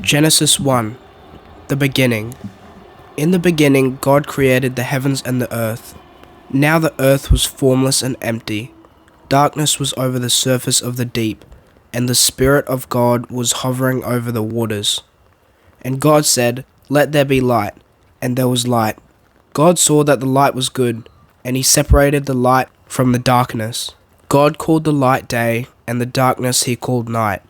Genesis 1. The beginning. In the beginning, God created the heavens and the earth. Now the earth was formless and empty. Darkness was over the surface of the deep, and the Spirit of God was hovering over the waters. And God said, "Let there be light," and there was light. God saw that the light was good, and he separated the light from the darkness. God called the light day, and the darkness he called night.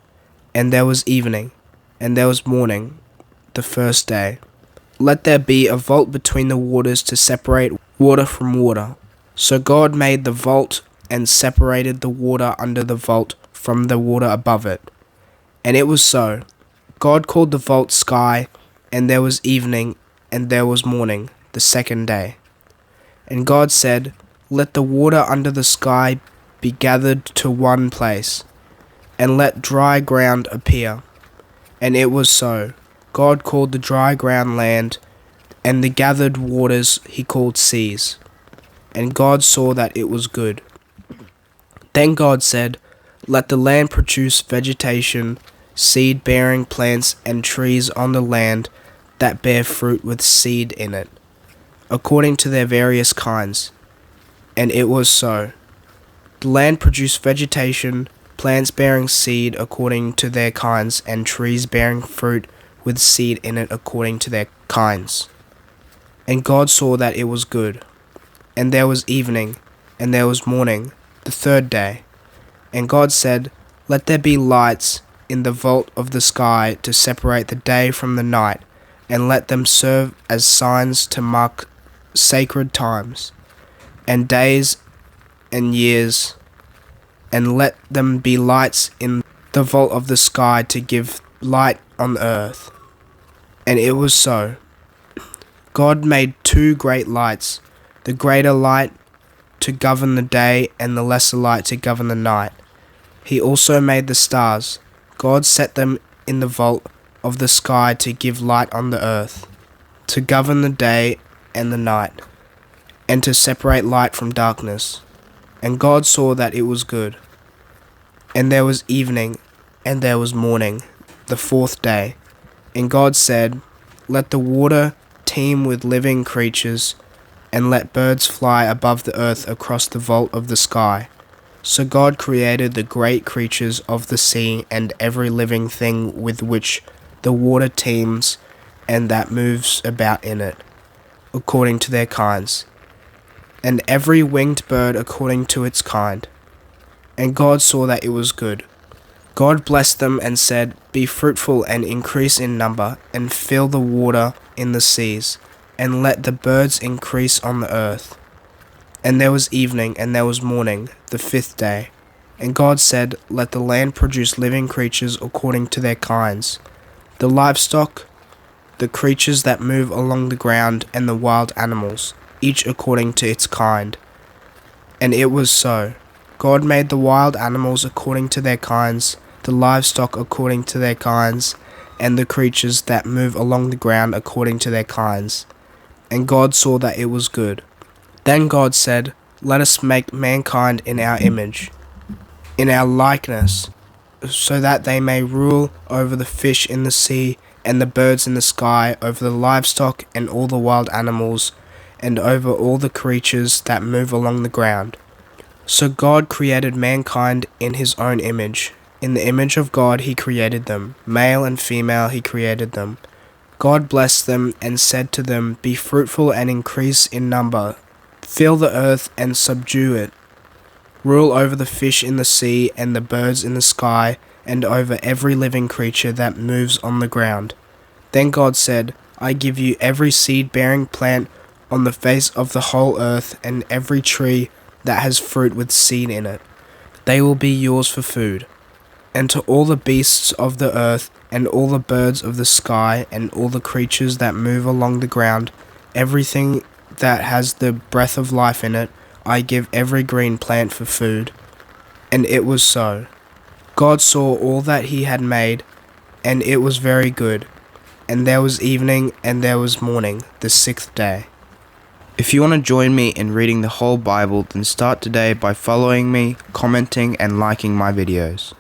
And there was evening, and there was morning, the first day. Let there be a vault between the waters to separate water from water. So God made the vault and separated the water under the vault from the water above it. And it was so. God called the vault sky, and there was evening, and there was morning, the second day. And God said, "Let the water under the sky be gathered to one place, and let dry ground appear." And it was so. God called the dry ground land, and the gathered waters he called seas. And God saw that it was good. Then God said, "Let the land produce vegetation, seed-bearing plants and trees on the land that bear fruit with seed in it, according to their various kinds." And it was so. The land produced vegetation, plants bearing seed according to their kinds, and trees bearing fruit with seed in it according to their kinds. And God saw that it was good. And there was evening, and there was morning, the third day. And God said, "Let there be lights in the vault of the sky to separate the day from the night, and let them serve as signs to mark sacred times, and days and years, and let them be lights in the vault of the sky to give light on the earth." And it was so. God made two great lights, the greater light to govern the day, and the lesser light to govern the night. He also made the stars. God set them in the vault of the sky to give light on the earth, to govern the day and the night, and to separate light from darkness. And God saw that it was good. And there was evening, and there was morning, the fourth day. And God said, "Let the water teem with living creatures, and let birds fly above the earth across the vault of the sky." So God created the great creatures of the sea and every living thing with which the water teems and that moves about in it, according to their kinds, and every winged bird according to its kind. And God saw that it was good. God blessed them and said, "Be fruitful and increase in number, and fill the water in the seas, and let the birds increase on the earth." And there was evening, and there was morning, the fifth day. And God said, "Let the land produce living creatures according to their kinds, the livestock, the creatures that move along the ground, and the wild animals, each according to its kind." And it was so. God made the wild animals according to their kinds, the livestock according to their kinds, and the creatures that move along the ground according to their kinds. And God saw that it was good. Then God said, "Let us make mankind in our image, in our likeness, so that they may rule over the fish in the sea, and the birds in the sky, over the livestock and all the wild animals, and over all the creatures that move along the ground." So God created mankind in his own image. In the image of God he created them. Male and female he created them. God blessed them and said to them, "Be fruitful and increase in number. Fill the earth and subdue it. Rule over the fish in the sea and the birds in the sky, and over every living creature that moves on the ground." Then God said, "I give you every seed-bearing plant on the face of the whole earth, and every tree that has fruit with seed in it. They will be yours for food. And to all the beasts of the earth, and all the birds of the sky, and all the creatures that move along the ground, everything that has the breath of life in it, I give every green plant for food." And it was so. God saw all that he had made, and it was very good. And there was evening, and there was morning, the sixth day. If you want to join me in reading the whole Bible, then start today by following me, commenting, and liking my videos.